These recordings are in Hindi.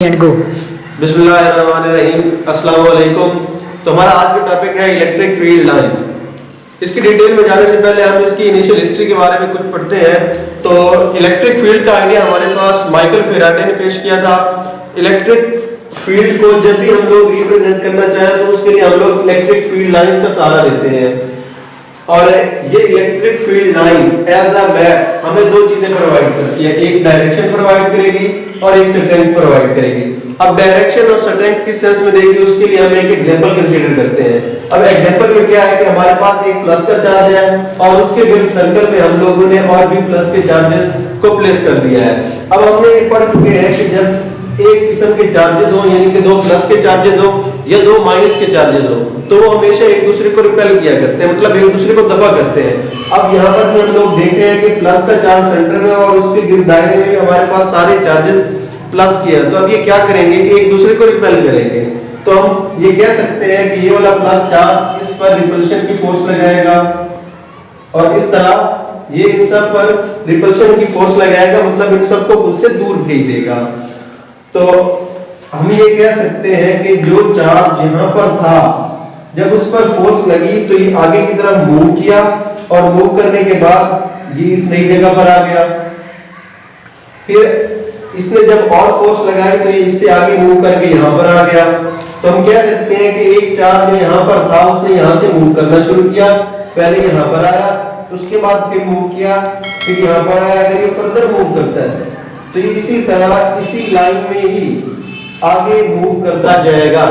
And go. बिस्मिल्लाहिर्रहमानिर्रहीम, अस्सलाम वालेकुम। तो हमारा आज का टॉपिक है इलेक्ट्रिक फील्ड लाइंस। इसकी डिटेल में जाने से पहले हम इसकी इनिशियल हिस्ट्री के बारे में कुछ पढ़ते हैं। तो इलेक्ट्रिक फील्ड का आइडिया हमारे पास माइकल फेराडे ने पेश किया था। इलेक्ट्रिक फील्ड को जब भी हम लोग रिप्रेजेंट करना चाहें तो उसके लिए हम लोग इलेक्ट्रिक फील्ड लाइंस का सहारा लेते हैं। और ये electric field line as a map हमें दो चीजें प्रोवाइड करती है, एक डायरेक्शन प्रोवाइड करेगी और एक स्ट्रेंथ प्रोवाइड करेगी। अब डायरेक्शन और स्ट्रेंथ किस सेंस में देगी उसके लिए हम एक एग्जांपल कंसीडर करते हैं। अब एग्जांपल में क्या है कि हमारे पास एक प्लस का चार्ज है और उसके गिर्द सर्कल में हम लोगों ने और भी प्लस के चार्जेस को प्लेस कर दिया है। अब हमने पढ़ चुके हैं कि जब एक किस्म के चार्जेस हो, यानी कि दो प्लस के चार्जेस हो या दो माइनस के चार्जेस हो, तो वो हमेशा एक दूसरे को रिपेल किया करते हैं, मतलब एक दूसरे को दफा करते हैं। अब यहाँ पर भी हम लोग देख रहे हैं कि प्लस का चार्ज सेंटर में और उसके गिर्द दायरे में हमारे पास सारे चार्जेस प्लस किए हैं। तो अब ये क्या करेंगे कि एक दूसरे को रिपेल करेंगे। तो हम ये कह सकते हैं कि ये वाला प्लस चार्ज इस पर रिपल्शन की फोर्स लगाएगा और इस तरह ये इन सब पर रिपल्शन की फोर्स लगाएगा, मतलब इन सबको खुद से दूर भेज देगा। तो हम ये कह सकते हैं कि जो चार्ज यहाँ पर था जब उस पर फोर्स लगी तो ये आगे की तरफ मूव किया और मूव करने के बाद ये इस नई जगह पर आ गया। फिर इसने जब और फोर्स लगाई तो ये इससे आगे मूव करके यहाँ पर आ गया। तो हम कह सकते हैं कि एक चार्ज जो यहाँ पर था उसने यहाँ से मूव करना शुरू किया, पहले यहाँ पर आया, उसके बाद फिर मूव किया, फिर यहाँ पर आया। अगर ये फर्दर मूव करता है तो ये इसी तरह इसी लाइन में ही आगे मूव करता जाएगा।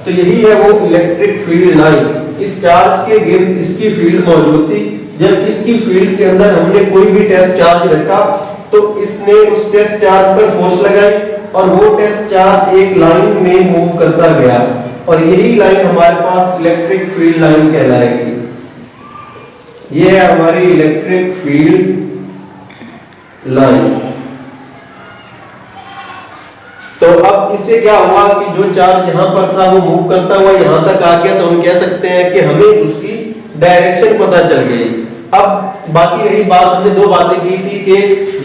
तो यही है वो इलेक्ट्रिक फील्ड लाइन। इस चार्ज के गिर्द इसकी फील्ड मौजूद थी। जब इसकी फील्ड के अंदर हमने कोई भी टेस्ट चार्ज रखा तो इसने उस टेस्ट चार्ज पर फोर्स लगाई और वो टेस्ट चार्ज एक लाइन में मूव करता गया और यही लाइन हमारे पास इलेक्ट्रिक फील्ड लाइन कहलाएगी। ये है हमारी इलेक्ट्रिक फील्ड लाइन। तो अब इससे क्या हुआ कि जो चार्ज यहां पर था वो मूव करता हुआ यहां तक आ गया, तो हम कह सकते हैं कि हमें उसकी डायरेक्शन पता चल गई। अब बाकी रही बात, हमने दो बातें की थी कि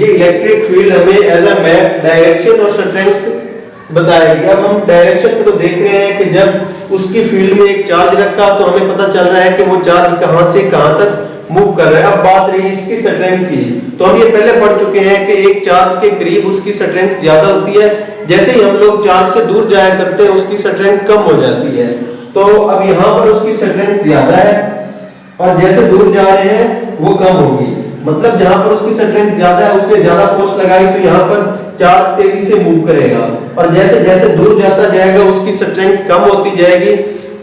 ये इलेक्ट्रिक फील्ड हमें एज अ मैप डायरेक्शन और स्ट्रेंथ बताएगी। अब हम डायरेक्शन को तो देख रहे हैं कि जब उसकी फील्ड में एक चार्ज रखा तो हमें पता चल रहा है कि वो चार्ज कहां से कहां तक मूव कर रहा है। अब बात रही इसकी स्ट्रेंथ की, तो हम ये पहले पढ़ चुके हैं कि एक चार्ज के करीब उसकी स्ट्रेंथ ज्यादा होती है, जैसे ही हम लोग चार्ज से दूर जाया करते हैं उसकी स्ट्रेंथ कम हो जाती है। तो अब यहाँ पर उसकी स्ट्रेंथ ज्यादा है और जैसे दूर जा रहे हैं वो कम होगी, मतलब जहां पर उसकी स्ट्रेंथ ज्यादा है उसने ज्यादा फोर्स लगाई तो यहाँ पर चार्ज तेजी से मूव करेगा और जैसे जैसे दूर जाता जाएगा उसकी स्ट्रेंथ कम होती जाएगी,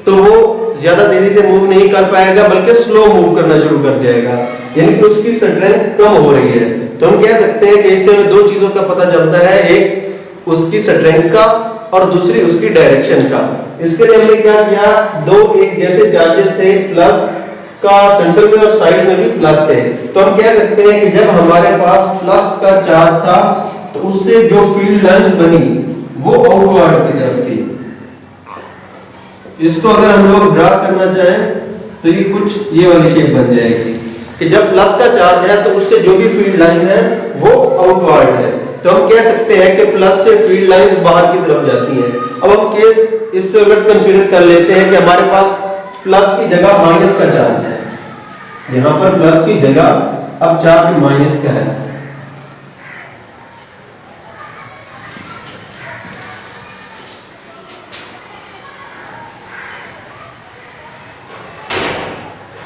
तो वो ज्यादा तेजी से मूव नहीं कर पाएगा बल्कि स्लो मूव करना शुरू कर जाएगा, यानी कि उसकी स्ट्रेंथ कम हो रही है। तो हम कह सकते हैं कि इससे हमें दो चीजों का पता चलता है, एक उसकी स्ट्रेंथ का और दूसरी उसकी डायरेक्शन का। इसके लिए हमने क्या किया, दो एक जैसे चार्जेस थे, प्लस का सेंटर में और साइड में भी प्लस थे। तो हम कह सकते हैं कि जब हमारे पास प्लस का चार्ज था तो उससे जो फील्ड लाइंस बनी वो आउटवर्ड की तरफ थी। इसको अगर हम लोग ड्रा करना चाहें तो ये कुछ ये वाली शेप बन जाएगी कि जब प्लस का चार्ज है तो उससे जो भी फील्ड लाइन है वो आउटवर्ड है। तो हम कह सकते हैं कि प्लस से फील्ड लाइंस बाहर की तरफ जाती हैं। अब हम केस इससे उलट कंसीडर कर लेते हैं कि हमारे पास प्लस की जगह माइनस का चार्ज है, यहां पर प्लस की जगह अब चार्ज माइनस का है।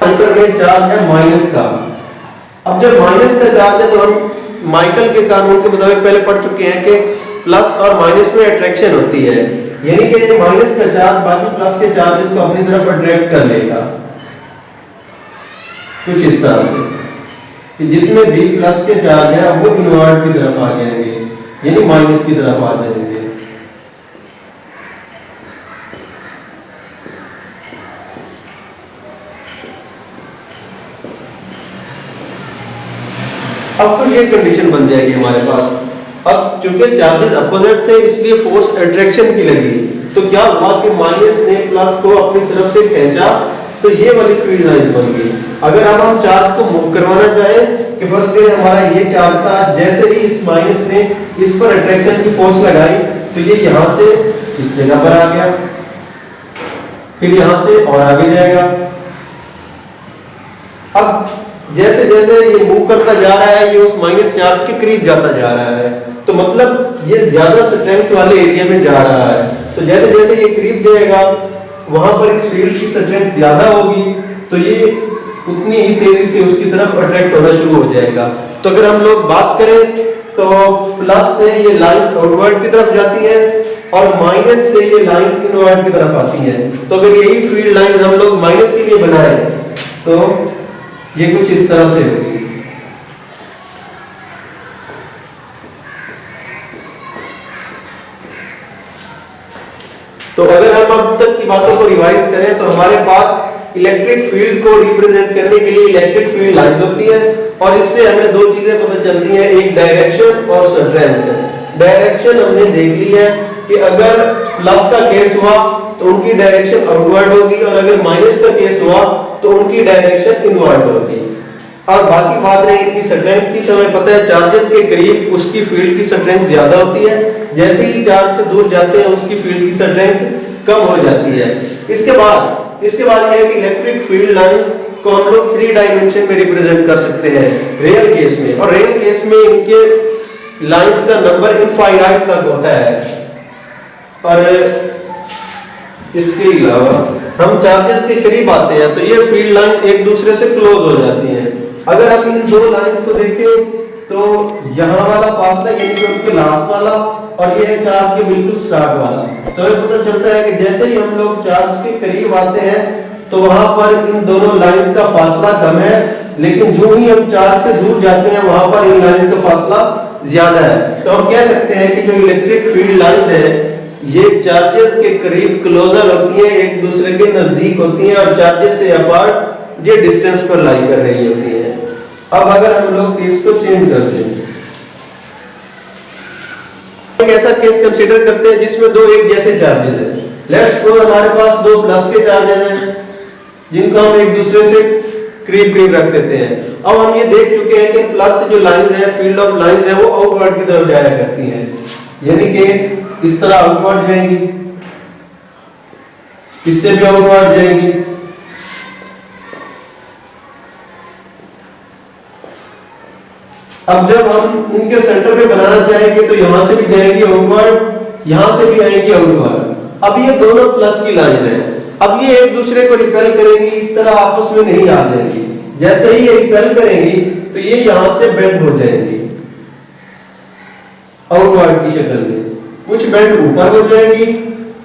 सेंटर में चार्ज है माइनस का। अब जब माइनस का चार्ज है तो हम माइकल के कानून के मुताबिक पहले पढ़ चुके हैं कि प्लस और माइनस में अट्रैक्शन होती है, यानी कि ये माइनस का चार्ज बाकी प्लस के चार्जेस को अपनी तरफ अट्रैक्ट कर लेगा कुछ इस तरह से कि जितने भी प्लस के चार्ज है वो इनवर्ट की तरफ आ जाएंगे, यानी माइनस की तरफ आ जाएंगे। अब तो ये कंडीशन बन जाएगी हमारे पास। अब चूंकि चार्जेस अपोजिट थे इसलिए फोर्स अट्रैक्शन की लगी, तो क्या हुआ कि माइनस ने प्लस को अपनी तरफ से खींचा तो ये वाली फील्ड लाइंस बन गई। अगर अब हम चार्ज को मूव करवाना चाहें कि फर्स्ट करें हमारा ये चार्ज था, जैसे ही इस माइनस ने इस पर अट्रैक्शन की फोर्स लगाई तो ये यहाँ से इस जगह पर आ गया, फिर यहाँ से और आगे जाएगा। अब जैसे जैसे ये मूव करता जा रहा है, ये उस माइनस चार्ज के करीब जाता जा रहा है, तो मतलब ये ज्यादा स्ट्रेंथ वाले एरिया में जा रहा है। तो जैसे जैसे ये करीब जाएगा, वहां पर इस फील्ड की स्ट्रेंथ ज्यादा होगी, तो ये उतनी ही तेजी से उसकी तरफ अट्रैक्ट होना शुरू हो जाएगा। तो अगर हम लोग बात करें तो प्लस से ये लाइन आउटवर्ड की तरफ जाती है और माइनस से ये लाइन इनवर्ड की तरफ आती है। तो अगर यही फील्ड लाइन हम लोग माइनस के लिए बनाए तो ये कुछ इस तरह से होगी। तो अगर हम अब तक की बातों को रिवाइज करें तो हमारे पास इलेक्ट्रिक फील्ड को रिप्रेजेंट करने के लिए इलेक्ट्रिक फील्ड लाइंस होती है और इससे हमें दो चीजें पता चलती हैं, एक डायरेक्शन और स्ट्रेंथ। डायरेक्शन हमने देख ली है कि अगर प्लस का केस हुआ तो उनकी डायरेक्शन आउटवर्ड होगी और अगर माइनस का केस हुआ तो उनकी डायरेक्शन इनवर्ड होगी। और बाकी बात रही इनकी स्ट्रेंथ की, तो हमें पता है चार्जेस के करीब उसकी फील्ड की स्ट्रेंथ ज्यादा होती है, जैसे ही चार्ज से दूर जाते हैं उसकी फील्ड की स्ट्रेंथ कम हो जाती है। इसके बाद यह है कि इलेक्ट्रिक फील्ड लाइंस को हम लोग 3 डायमेंशन में रिप्रेजेंट कर सकते हैं रियल केस में, और रियल केस में इनके लाइंस का नंबर इनफाइनाइट तक होता है। और इसके अलावा हम चार्जेस के करीब आते हैं तो ये फील्ड लाइन एक दूसरे से क्लोज हो जाती हैं। अगर हम इन दो लाइंस को देखें तो यहाँ वाला फासला यानी कि उसके लास्ट वाला और ये है चार्ज के बिल्कुल स्टार्ट वाला, तो हमें पता चलता है कि जैसे ही हम लोग चार्ज के करीब आते हैं तो वहां पर इन दोनों लाइंस का फासला कम है, लेकिन जो ही हम चार्ज से दूर जाते हैं वहां पर इन लाइंस का फासला ज्यादा है। तो हम कह सकते हैं कि जो इलेक्ट्रिक फील्ड लाइंस है ये चार्जेस के करीब क्लोजर होती है, एक दूसरे के नजदीक होती हैं और चार्जेस से अपार्ट ये डिस्टेंस पर लाई कर रही होती है। अब अगर हम लोग केस को चेंज करते हैं, एक ऐसा केस कंसीडर करते हैं जिसमें दो एक जैसे चार्जेस हैं। लेट्स सपोज हमारे पास दो प्लस के चार्जेस हैं जिनको हम एक दूसरे से करीब करीब रख देते हैं। अब हम ये देख चुके हैं कि प्लस से जो लाइंस है, फील्ड ऑफ लाइंस है, वो आउटवर्ड की तरफ जाया करती हैं, यानी कि इस तरह आउटवर्ड जाएंगी, इससे भी आउटवर्ड जाएंगी। अब जब हम इनके सेंटर पे बनाना चाहेंगे तो यहां से भी जाएंगी आउटवर्ड, यहां से भी आएंगी आउटवर्ड। अब ये दोनों प्लस की लाइंस हैं, अब ये एक दूसरे को रिपेल करेंगी, इस तरह आपस में नहीं आ जाएंगी। जैसे ही ये रिपेल करेंगी तो ये यहां से बेंड हो जाएंगी आउटवर्ड की शक्ल में। कुछ बेंड ऊपर हो जाएगी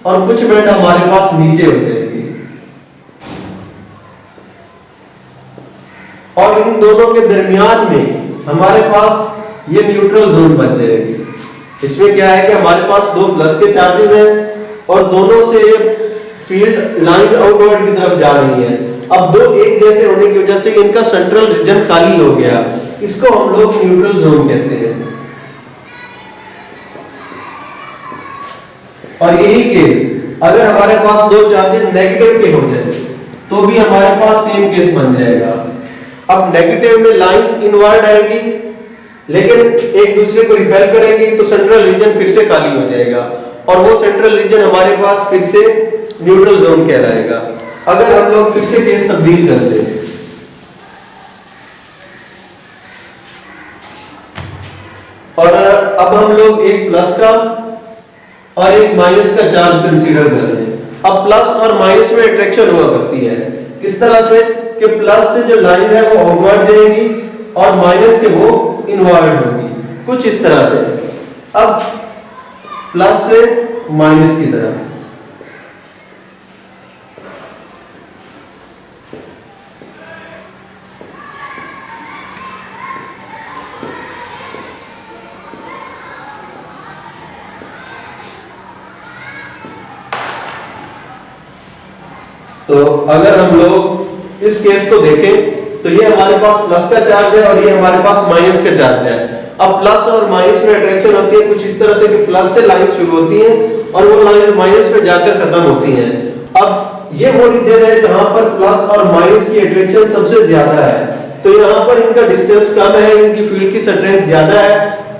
और कुछ बेंड हमारे पास नीचे हो जाएगी, और इन दोनों के दरमियान में हमारे पास ये न्यूट्रल जोन बच जाएगी। इसमें क्या है कि हमारे पास दो प्लस के चार्जेस हैं और दोनों से फील्ड लाइंस आउटवर्ड की तरफ जा रही हैं। अब दो एक जैसे होने की वजह से इनका सेंट्रल रीजन खाली हो गया, इसको हम लोग न्यूट्रल जोन कहते हैं। और यही केस अगर हमारे पास दो चार्जेस नेगेटिव के हो जाए तो भी हमारे पास सेम केस बन जाएगा। अब नेगेटिव में लाइंस इनवर्ड आएगी लेकिन एक दूसरे को रिपेल करेंगी तो सेंट्रल रीजन फिर से खाली हो जाएगा और वो सेंट्रल रीजन हमारे पास फिर से न्यूट्रल जोन कहलाएगा। अगर हम लोग फिर से केस तब्दील कर दें, और अब हम लोग एक प्लस का और एक माइनस का चार्ज कंसीडर कर रहे हैं। अब प्लस और माइनस में अट्रैक्शन हुआ करती है, किस तरह से कि प्लस से जो लाइन है वो आउटवर्ड जाएगी और माइनस के वो इनवर्ड होगी, कुछ इस तरह से। अब प्लस से माइनस की तरफ, तो अगर हम लोग इस केस को देखें तो ये हमारे पास प्लस का चार्ज है और ये हमारे पास माइनस का चार्ज है। अब प्लस और माइनस में अट्रैक्शन होती है कुछ इस तरह से कि प्लस से लाइन शुरू होती है और वो लाइन माइनस पे जाकर खत्म होती है। अब ये वो रीजन है जहां पर प्लस और माइनस की अट्रैक्शन सबसे ज्यादा है, तो यहाँ पर इनका डिस्टेंस कम है, इनकी फील्ड की स्ट्रेंथ ज्यादा है,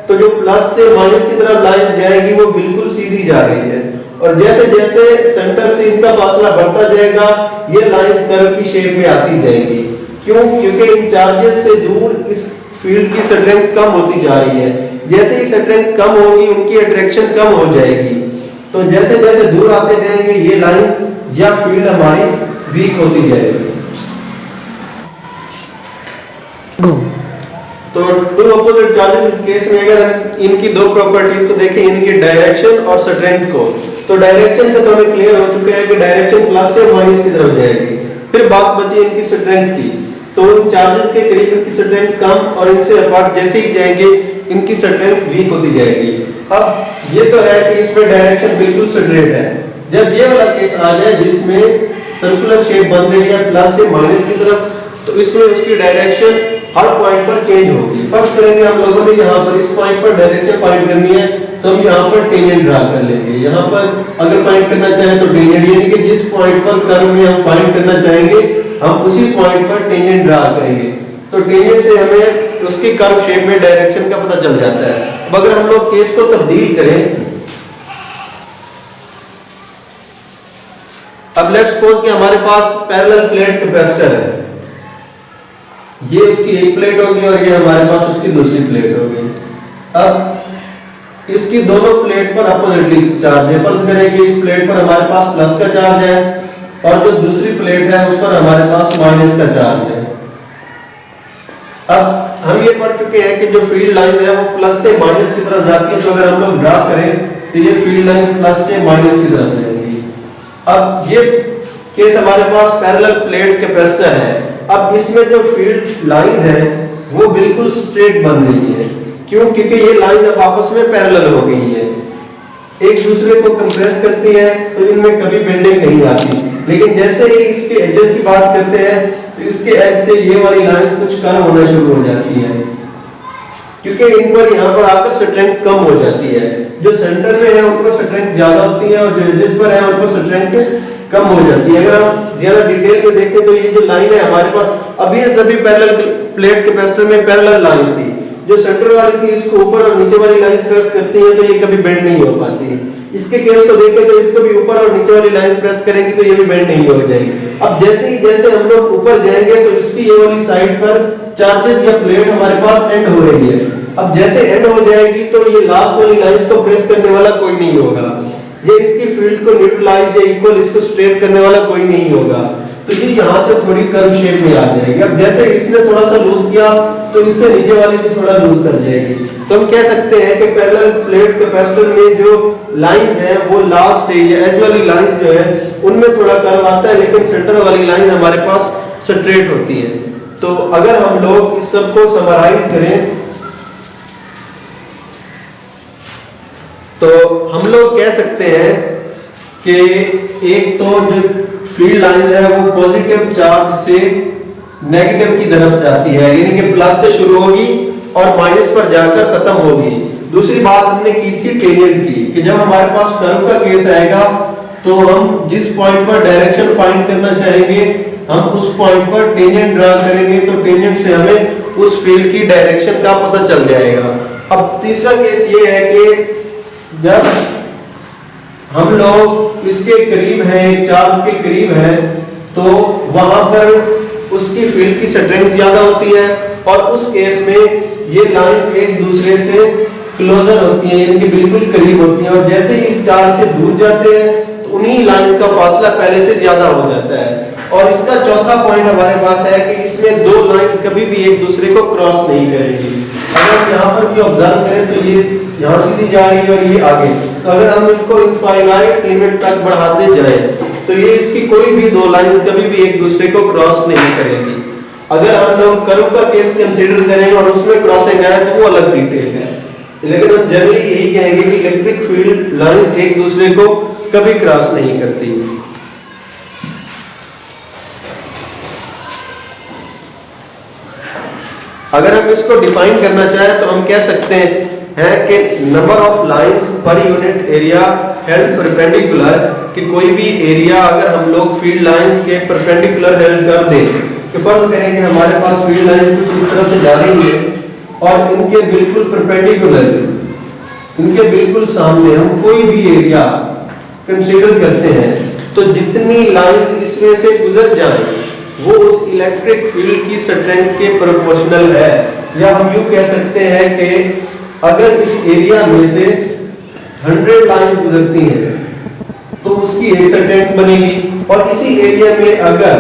तो जो प्लस से माइनस की तरफ लाइन जाएगी वो बिल्कुल सीधी जा रही है, और जैसे जैसे सेंटर से इनका फासला बढ़ता जाएगा ये लाइन कर्व की शेप में आती जाएगी। क्यों? क्योंकि इन चार्जेस से दूर इस फील्ड की स्ट्रेंथ कम होती जा रही है। जैसे ही स्ट्रेंथ कम होगी उनकी अट्रैक्शन कम हो जाएगी, तो जैसे जैसे दूर आते जाएंगे ये लाइन या फील्ड हमारी वीक होती जाएगी। तो टू अपोजिट चार्जेस केस में अगर इनकी दो प्रॉपर्टीज को देखें, इनकी डायरेक्शन और स्ट्रेंथ को, तो डायरेक्शन का तो हमें क्लियर हो चुका है कि डायरेक्शन प्लस से माइनस की तरफ जाएगी। फिर बात बची इनकी स्ट्रेंथ की, तो इन चार्जेस के करीब इनकी स्ट्रेंथ कम और इनसे अपार्ट जैसे ही जाएंगे इनकी स्ट्रेंथ वीक होती जाएगी। अब ये तो है कि इसमें डायरेक्शन बिल्कुल स्ट्रेट है। जब ये वाला केस आ जाए जिसमें सर्कुलर शेप बन रही है प्लस से माइनस की तरफ, तो इसमें उसकी डायरेक्शन हर पॉइंट पर चेंज होगी। फर्स्ट करेंगे हम लोगों ने यहाँ पर इस पॉइंट पर डायरेक्शन फाइंड करनी है, तो हम यहाँ पर टेंजेंट ड्रा कर लेंगे। यहाँ पर अगर फाइंड करना चाहें तो टेंजेंट, यानी कि जिस पॉइंट पर कर्व में हम फाइंड करना चाहेंगे हम उसी पॉइंट पर टेंजेंट ड्रा करेंगे। तो टेंजेंट से हमें उसकी कर्व शेप में डायरेक्शन का पता चल जाता है। अब अगर हम लोग केस को तब्दील करें, अब लेट्स सपोज कि हमारे पास पैरेलल प्लेट कैपेसिटर है, ये उसकी एक प्लेट होगी और ये हमारे पास उसकी दूसरी प्लेट होगी। अब इसकी दोनों प्लेट पर अपोजिटली चार्ज है। फर्ज करें कि इस प्लेट पर हमारे पास प्लस का चार्ज है और जो दूसरी प्लेट है उस पर हमारे पास माइनस का चार्ज है। अब हम ये पढ़ चुके हैं कि जो फील्ड लाइन है वो प्लस से माइनस की तरफ जाती है, तो अगर हम लोग ड्रा करें तो ये फील्ड लाइन प्लस से माइनस की तरफ जाएगी। अब ये केस हमारे पास पैरेलल प्लेट कैपेसिटर है। अब इसमें जो फील्ड लाइंस है वो बिल्कुल स्ट्रेट बन रही है। क्यों? क्योंकि ये लाइंस अब आपस में पैरेलल हो गई है, एक दूसरे को कंप्रेस करती हैं, तो इनमें कभी बेंडिंग नहीं आती। लेकिन जैसे ही इसके एजेस की बात करते हैं तो इसके एज से ये वाली लाइन कुछ कर्व होना शुरू हो जाती है, क्योंकि इन पर यहाँ पर आकर स्ट्रेंथ कम हो जाती है। जो सेंटर में है उनको स्ट्रेंथ ज्यादा होती है और जो एजेस पर है उनको स्ट्रेंथ कम हो जाती है। अगर हम ज्यादा डिटेल में देखें तो ये जो लाइन है हमारे पास, अभी ये सभी पैरेलल प्लेट कैपेसिटर में पैरेलल लाइन थी, जो सेंटर वाली थी इसको ऊपर और नीचे वाली लाइन प्रेस करती है तो ये कभी बेंड नहीं हो पाती। इसके केस को देखें तो इसको भी ऊपर और नीचे वाली लाइन प्रेस करेंगे तो ये भी बेंड नहीं हो जाएगी। अब जैसे ही जैसे हम लोग ऊपर जाएंगे तो इसकी ये वाली साइड पर चार्जेस या प्लेट हमारे पास एंड हो रही है। अब जैसे एंड हो जाएगी तो ये लास्ट वाली लाइन को प्रेस करने वाला कोई नहीं होगा, ये इसकी फील्ड को न्यूट्रलाइज या इक्वल इसको स्ट्रेट करने वाला कोई नहीं होगा, तो ये यहाँ से थोड़ी कर्व शेप में आ जाएगी। अब जैसे इसने थोड़ा सा लूज किया तो इससे नीचे वाली भी थोड़ा लूज कर जाएगी। तो हम कह सकते हैं कि पैरेलल प्लेट कैपेसिटर में जो लाइंस हैं वो लास्ट से या एज वाली लाइंस जो है उनमें थोड़ा कर्व आता है, लेकिन सेंटर वाली लाइंस हमारे पास स्ट्रेट होती है। तो अगर हम लोग इस सब को समराइज करें तो हम लोग कह सकते हैं कि एक तो जो फील्ड लाइन है वो पॉजिटिव चार्ज से नेगेटिव की तरफ जाती है, यानी कि प्लस से शुरू होगी और माइनस पर जाकर खत्म होगी। दूसरी बात हमने की थी टेंजेंट की, कि जब हमारे पास कर्व का केस आएगा तो हम जिस पॉइंट पर डायरेक्शन फाइंड करना चाहेंगे हम उस पॉइंट पर टेंजेंट ड्रा करेंगे, तो टेंजेंट से हमें उस फील्ड की डायरेक्शन का पता चल जाएगा। अब तीसरा केस ये है कि जब हम लोग इसके करीब हैं, चार्ज के करीब हैं, तो वहां पर उसकी फील्ड की स्ट्रेंथ ज्यादा होती है और उस केस में ये लाइन एक दूसरे से क्लोजर होती है, यानी कि बिल्कुल करीब होती है, और जैसे ही इस चार्ज से दूर जाते हैं तो उन्हीं लाइंस का फासला पहले से ज्यादा हो जाता है। और इसका चौथा पॉइंट हमारे पास है कि इसमें दो लाइंस कभी भी एक दूसरे को क्रॉस नहीं करेंगी। अगर यहाँ पर भी ऑब्जर्व करें तो ये यहाँ सीधी जा रही है और ये आगे, तो अगर हम इनको इनफाइनाइट लिमिट तक बढ़ाते जाएं तो ये इसकी कोई भी दो लाइंस कभी भी एक दूसरे को क्रॉस नहीं करेंगी। अगर हम लोग कर्व का केस कंसीडर करें और उसमें क्रॉसिंग है तो वो अलग डिटेल है, लेकिन हम जनरली यही कहेंगे कि इलेक्ट्रिक फील्ड लाइंस एक दूसरे को कभी क्रॉस नहीं करती। अगर हम इसको डिफाइन करना चाहें तो हम कह सकते हैं कि number of lines per unit area held perpendicular, कि कोई भी एरिया अगर हम लोग फील्ड लाइंस के परपेंडिकुलर हेल्ड कर दें, कि फर्ज करें कि हमारे पास फील्ड लाइन कुछ इस तरह से जा रही है और इनके बिल्कुल परपेंडिकुलर, इनके बिल्कुल सामने हम कोई भी एरिया कंसीडर करते हैं तो जितनी लाइंस इसमें से गुजर जाएं वो उस इलेक्ट्रिक फील्ड की स्ट्रेंथ के प्रोपोर्शनल है। या हम यूं कह सकते हैं कि अगर इस एरिया में से 100 लाइंस गुजरती हैं तो उसकी एक स्ट्रेंथ बनेगी, और इसी एरिया में अगर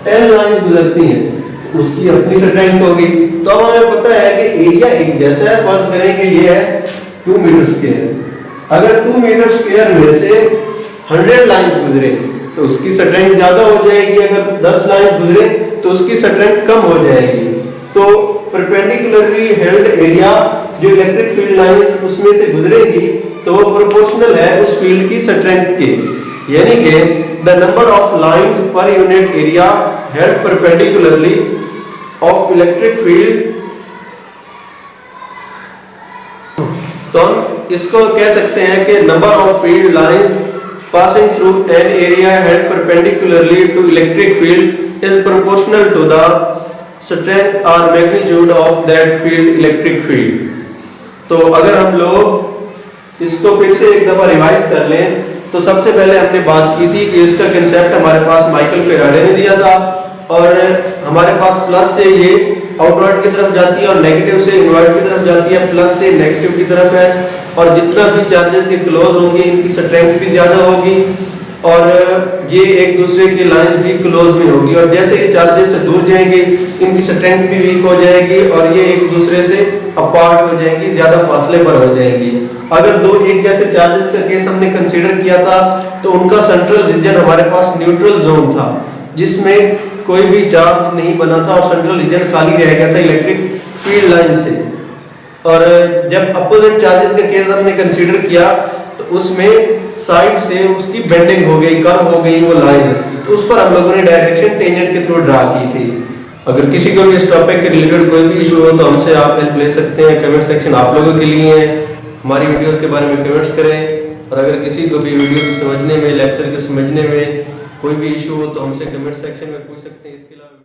10 लाइंस गुजरती हैं तो उसकी अपनी स्ट्रेंथ होगी। तो अब हमें पता है कि एरिया एक जैसा है, फर्ज करें कि ये है 2 मीटर स्क्वायर। अगर 2 मीटर स्क्वायर में से 100 लाइंस गुजरे तो उसकी स्ट्रेंथ ज्यादा हो जाएगी, अगर 10 लाइंस गुजरे तो उसकी स्ट्रेंथ कम हो जाएगी। तो परपेंडिकुलरली हेल्ड एरिया जो इलेक्ट्रिक फील्ड लाइंस उसमें से गुजरेगी तो वो प्रोपोर्शनल है उस फील्ड की स्ट्रेंथ के, यानी कि the number of lines per unit area held perpendicularly of electric field. तो हम इसको कह सकते हैं कि number of field lines passing through an area held perpendicularly to electric field is proportional to the strength or magnitude of that field electric field। तो अगर हम लोग इसको फिर से एक दफा रिवाइज कर लें तो सबसे पहले हमने बात की थी कि इसका कंसेप्ट हमारे पास माइकल फेराडे ने दिया था, और हमारे पास प्लस से ये आउटवर्ड की तरफ जाती है और नेगेटिव से इनवर्ड की तरफ जाती है, प्लस से नेगेटिव की तरफ है, और जितना भी चार्जेस के क्लोज होंगे इनकी स्ट्रेंथ भी ज्यादा होगी और ये एक दूसरे की लाइंस भी क्लोज में होगी, और जैसे ये चार्जेस से दूर जाएंगे इनकी स्ट्रेंथ भी वीक हो जाएगी और ये एक दूसरे से अपार्ट हो जाएंगी, ज्यादा फासले पर हो जाएंगी। अगर दो एक जैसे चार्जेस का केस हमने कंसीडर किया था तो उनका सेंट्रल रीजन हमारे पास न्यूट्रल जोन था जिसमें कोई भी चार्ज नहीं बना था और सेंट्रल रीजन खाली रह गया था इलेक्ट्रिक फील्ड लाइन से। और जब अपोजिट चार्जेस का केस हमने कंसीडर किया तो उसमें साइड से उसकी बेंडिंग हो गई, कर्व हो गई वो लाइन, तो उस पर हम लोगों ने डायरेक्शन टेंजेंट के थ्रू ड्रा की थी। अगर किसी को भी इस टॉपिक के रिलेटेड कोई भी इशू हो तो हमसे आप हेल्प ले सकते हैं, कमेंट सेक्शन आप लोगों के लिए है। हमारी वीडियोस के बारे में कमेंट्स करें, और अगर किसी को भी वीडियो को समझने में, लेक्चर को समझने में कोई भी इशू हो तो हमसे कमेंट सेक्शन में पूछ सकते हैं। इसके अलावा